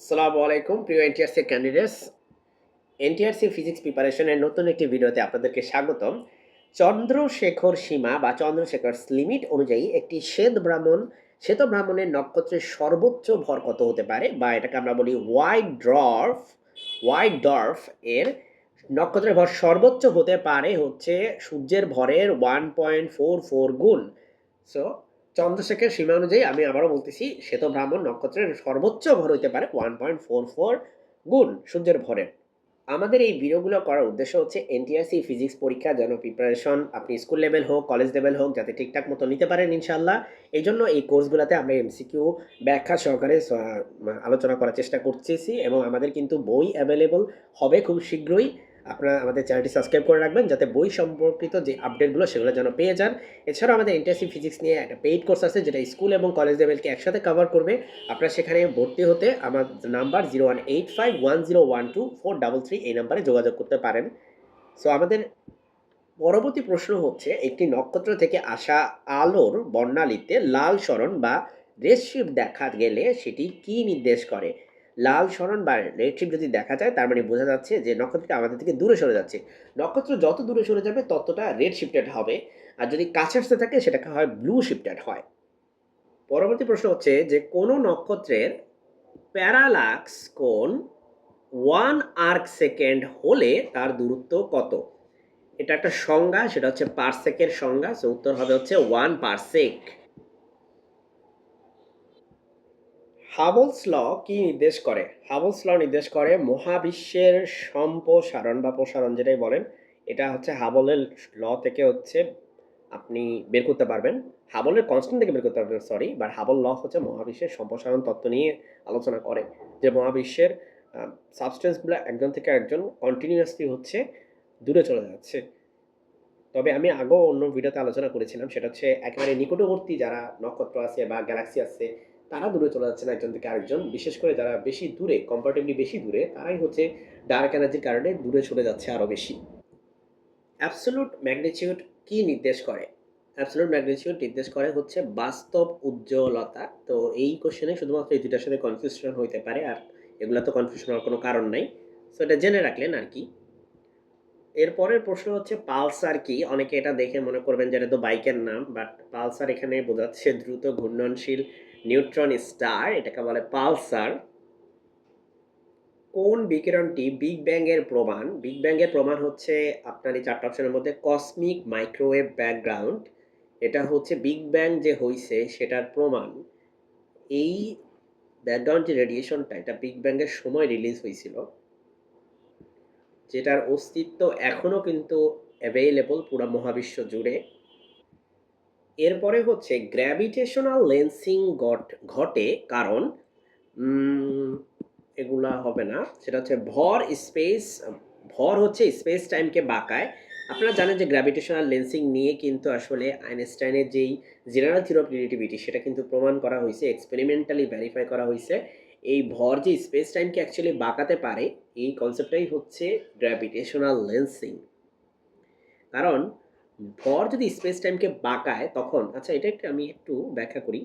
আসসালামু আলাইকুম প্রিয় এনটিআরসি ক্যান্ডিডেটস। এনটিআরসি ফিজিক্স প্রিপারেশনের নতুন একটি ভিডিওতে আপনাদেরকে স্বাগতম। চন্দ্রশেখর সীমা বা চন্দ্রশেখরস লিমিট অনুযায়ী একটি শ্বেত ব্রাহ্মণের নক্ষত্রের সর্বোচ্চ ভর কত হতে পারে, বা এটাকে আমরা বলি হোয়াইট ডর্ফ এর নক্ষত্রের ভর সর্বোচ্চ হতে পারে হচ্ছে সূর্যের ভরের 1.44 গুণ। সো চন্দ্রশেখর সীমা অনুযায়ী আমি আবারও বলতেছি, শ্বেত ব্রাহ্মণ নক্ষত্রের সর্বোচ্চ ভর হইতে পারে 1.44 গুণ সূর্যের ভরের। আমাদের এই ভিডিওগুলো করার উদ্দেশ্য হচ্ছে এনটিআরসি ফিজিক্স পরীক্ষা যেন প্রিপারেশন আপনি স্কুল লেভেল হোক কলেজ লেভেল হোক যাতে ঠিকঠাক মতো নিতে পারেন ইনশাল্লাহ। এই জন্য এই কোর্সগুলোতে আমরা এমসিকিউ ব্যাখ্যা সহকারে আলোচনা করার চেষ্টা করতেছি, এবং আমাদের কিন্তু বই অ্যাভেলেবল হবে খুব শীঘ্রই। আপনারা আমাদের চ্যানেলটি সাবস্ক্রাইব করে রাখবেন যাতে বই সম্পর্কিত যে আপডেটগুলো সেগুলো যেন পেয়ে যান। এছাড়াও আমাদের এনটিআরসি ফিজিক্স নিয়ে একটা পেইড কোর্স আছে যেটা স্কুল এবং কলেজ লেভেলকে একসাথে কভার করবে। আপনারা সেখানে ভর্তি হতে আমার নাম্বার 01851012 433 এই নাম্বারে যোগাযোগ করতে পারেন। সো আমাদের পরবর্তী প্রশ্ন হচ্ছে, একটি নক্ষত্র থেকে আসা আলোর বর্ণালীতে লাল সরণ বা রেডশিফট দেখা গেলে সেটি কি নির্দেশ করে? লাল সরণ বা রেডশিফট যদি দেখা যায় তার মানে বোঝা যাচ্ছে যে নক্ষত্রটা আমাদের থেকে দূরে সরে যাচ্ছে। নক্ষত্র যত দূরে সরে যাবে ততটা রেড শিফটেড হবে, আর যদি কাছে আসতে থাকে সেটাকে হয় ব্লু শিফটেড হয়। পরবর্তী প্রশ্ন হচ্ছে যে কোনো নক্ষত্রের প্যারালাক্স কোণ 1 আর্ক সেকেন্ড হলে তার দূরত্ব কত? এটা একটা সংজ্ঞা, সেটা হচ্ছে পারসেকের সংজ্ঞা। সো উত্তর হবে হচ্ছে 1 পারসেক। হাবলস ল কি নির্দেশ করে? হাবলস ল নির্দেশ করে মহাবিশ্বের সম্প্রসারণ বা প্রসারণ যেটাই বলেন, এটা হচ্ছে হাবলের ল থেকে হচ্ছে আপনি বের করতে পারবেন। হাবলের কনস্ট্যান্ট থেকে বের করতে পারবেন, সরি, বাট হাবল ল হচ্ছে মহাবিশ্বের সম্প্রসারণ তত্ত্ব নিয়ে আলোচনা করে, যে মহাবিশ্বের সাবস্টেন্সগুলো একজন থেকে একজন কন্টিনিউয়াসলি হচ্ছে দূরে চলে যাচ্ছে। তবে আমি আগেও অন্য ভিডিওতে আলোচনা করেছিলাম, সেটা হচ্ছে একেবারে নিকটবর্তী যারা নক্ষত্র আছে বা গ্যালাক্সি আছে তারা দূরে চলে যাচ্ছে না একজন থেকে আরেকজন। বিশেষ করে যারা বেশি দূরে, কম্পারেটিভলি বেশি দূরে, তারাই হচ্ছে ডার্ক এনার্জির কারণে দূরে চলে যাচ্ছে আরও বেশি। অ্যাবসোলুট ম্যাগনিটিউড কি নির্দেশ করে? অ্যাবসোলুট ম্যাগনিটিউড নির্দেশ করে হচ্ছে বাস্তব উজ্জ্বলতা। তো এই কোশ্চেনে শুধুমাত্র এই দুইটার সাথে কনফিউশন হইতে পারে, আর এগুলো তো কনফিউশন হওয়ার কোনো কারণ নাই। সো এটা জেনে রাখলেন আর কি। এরপরের প্রশ্ন হচ্ছে পালসার কি? অনেকে এটা দেখে মনে করবেন যে এটা তো বাইকের নাম, বাট পালসার এখানে বোঝাচ্ছে দ্রুত ঘূর্ণনশীল নিউট্রন স্টার, এটাকে বলে পালসার। কোন বিকিরণটি বিগ ব্যাং এর প্রমাণ? বিগ ব্যাং এর প্রমাণ হচ্ছে আপনার এই চারটা অপশনের মধ্যে কসমিক মাইক্রোওয়েভ ব্যাকগ্রাউন্ড, এটা হচ্ছে বিগ ব্যাং যে হইছে সেটার প্রমাণ। এই ব্যাকগ্রাউন্ড যে রেডিয়েশনটা, এটা বিগ ব্যাং এর সময় রিলিজ হয়েছিল, যেটার অস্তিত্ব এখনো কিন্তু অ্যাভেইলেবল পুরো মহাবিশ্ব জুড়ে। এরপরে হচ্ছে গ্র্যাভিটেশনাল লেন্সিং ঘটে কারণ এগুলা হবে না, সেটা হচ্ছে ভর হচ্ছে স্পেস টাইমকে বাঁকায়। আপনারা জানেন যে গ্র্যাভিটেশনাল লেন্সিং নিয়ে কিন্তু আসলে আইনস্টাইনের যেই জেনারেল থিওরি অফ রিলেটিভিটি সেটা কিন্তু প্রমাণ করা হয়েছে, এক্সপেরিমেন্টালি ভেরিফাই করা হয়েছে। এই ভর যে স্পেস টাইমকে অ্যাকচুয়ালি বাঁকাতে পারে, এই কনসেপ্টটাই হচ্ছে গ্র্যাভিটেশনাল লেন্সিং। কারণ ভর যদি স্পেস টাইমকে বাঁকায় তখন, আচ্ছা এটা আমি একটু ব্যাখ্যা করি।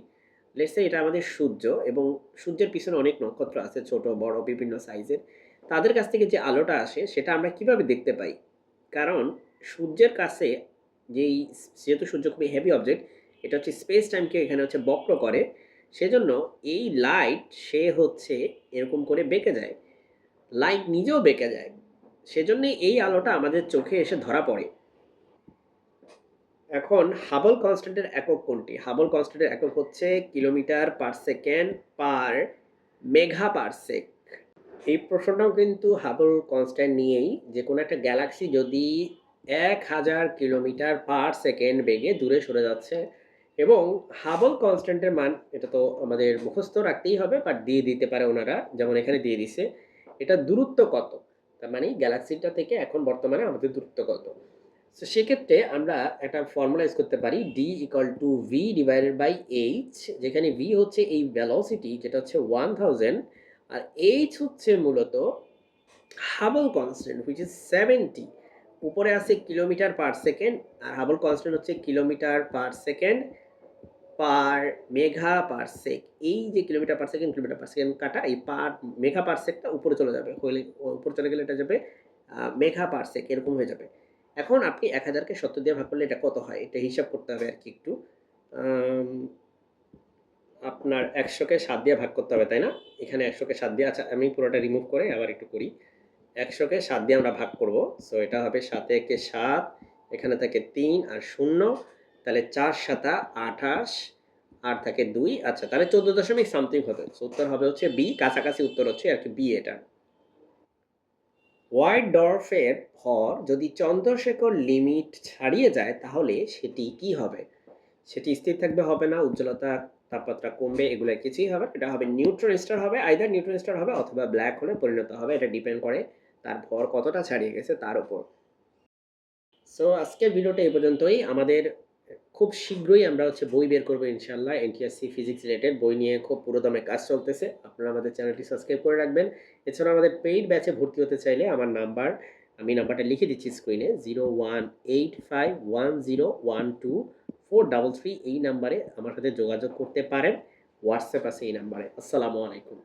লেটস সে এটা আমাদের সূর্য, এবং সূর্যের পিছনে অনেক নক্ষত্র আছে ছোট বড় বিভিন্ন সাইজের। তাদের কাছ থেকে যে আলোটা আসে সেটা আমরা কিভাবে দেখতে পাই? কারণ সূর্যের কাছে যেই, যেহেতু সূর্য খুবই হেভি অবজেক্ট, এটা হচ্ছে স্পেস টাইমকে এখানে হচ্ছে বক্র করে, সেজন্য এই লাইট সে হচ্ছে এরকম করে বেঁকে যায়, লাইট নিজেও বেঁকে যায়, সেজন্যই এই আলোটা আমাদের চোখে এসে ধরা পড়ে। এখন হাবল কনস্ট্যান্টের একক কোনটি? হাবল কনস্ট্যান্টের একক হচ্ছে kilometre per second per Megha parsec. এই প্রশ্নটাও কিন্তু হাবল কনস্ট্যান্ট নিয়েই, যে কোনো একটা গ্যালাক্সি যদি 1000 কিলোমিটার পার সেকেন্ড বেগে দূরে সরে যাচ্ছে, এবং হাবল কনস্ট্যান্টের মান এটা তো আমাদের মুখস্থ রাখতেই হবে, বাট দিয়ে দিতে পারে ওনারা, যেমন এখানে দিয়ে দিছে এটা দূরত্ব কত, তার মানে গ্যালাক্সিটা থেকে এখন বর্তমানে আমাদের দূরত্ব কত। সো সেক্ষেত্রে আমরা একটা ফর্মুলা ইউজ করতে পারি, D equal to V divided by H, যেখানে ভি হচ্ছে এই ভেলোসিটি যেটা হচ্ছে 1000, আর এইচ হচ্ছে মূলত হাবল কনস্ট্যান্ট হুইচ ইজ 70। উপরে আছে কিলোমিটার পার সেকেন্ড, আর হাবল কনস্ট্যান্ট হচ্ছে kilometre per second per mega per sec, এই যে কিলোমিটার পার সেকেন্ড কাটা এই পার মেঘা পার সেকটা উপরে চলে যাবে, হইলে উপরে চলে গেলে এটা যাবে মেঘা পার সেক, এরকম হয়ে যাবে। এখন আপনি 1000কে 70 দিয়ে ভাগ করলে এটা কত হয়, এটা হিসাব করতে হবে আর কি একটু। আম, আপনার 100কে 7 দিয়ে ভাগ করতে হবে, তাই না? এখানে 100কে 7 দিয়ে, আচ্ছা আমি পুরোটা রিমুভ করে আবার একটু করি। 100কে 7 দিয়ে আমরা ভাগ করব। সো এটা হবে 7 একে 7, এখানে থাকে 3 আর 0, তাহলে 4 7 28, আর থাকে 2, আচ্ছা তাহলে 14 দশমিক সামথিং হবে। সো উত্তর হবে হচ্ছে বি, কাছাকাছি উত্তর হচ্ছে আর কি বি এটা। হোয়াইট ডwarfের ভর যদি চন্দ্রশেখর লিমিট ছাড়িয়ে যায় তাহলে সেটি কি হবে? সেটি স্থির থাকবে, হবে না, উজ্জ্বলতা তাপমাত্রা কমবে, এগুলো কিছুই হবে না। এটা হবে নিউট্রন স্টার হবে, আইদার নিউট্রন স্টার হবে অথবা ব্ল্যাক হোলে পরিণত হবে। এটা ডিপেন্ড করে তার ভর কতটা ছাড়িয়ে গেছে তার উপর। সো আজকের ভিডিওটা এই পর্যন্তই। আমাদের খুব শীঘ্রই আমরা হচ্ছে বই বের করবো ইনশাল্লাহ, এনটিএসসি ফিজিক্স রিলেটেড বই নিয়ে খুব পুরোদমে কাজ চলতেছে। আপনারা আমাদের চ্যানেলটি সাবস্ক্রাইব করে রাখবেন। এছাড়া আমাদের পেইড ব্যাচে ভর্তি হতে চাইলে আমি নাম্বারটা লিখে দিচ্ছি স্ক্রিনে, 018510124333, এই নাম্বারে আমার সাথে যোগাযোগ করতে পারেন। হোয়াটসঅ্যাপ আছে এই নাম্বারে। আসসালামু আলাইকুম।